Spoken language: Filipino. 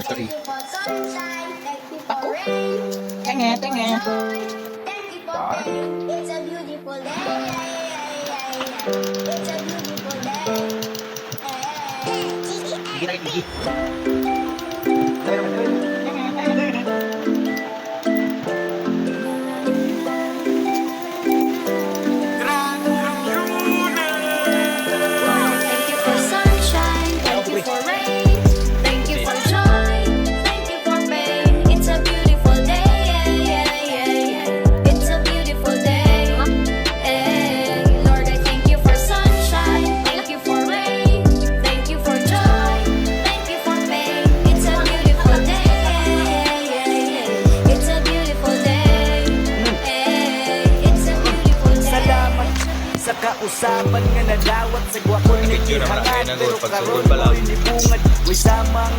Sorry. Ako? Tenge, tenge. It's a beautiful day. It's a beautiful day. Gigi na gigi. Thank you for sunshine. Thank you for rain. Thank you for joy. Thank you for pain. It's a beautiful day. It's a beautiful day. Lord, I thank you for sunshine. Thank you for rain. Thank you for joy. Thank you for pain. It's a beautiful day. It's a beautiful day. It's a beautiful day. Salamat sa kausapan nga nadawat sa gwapon ni Picture naman ang Hangat kayo ng pero pagsunod karon pala. ko'y nibungad. Way samang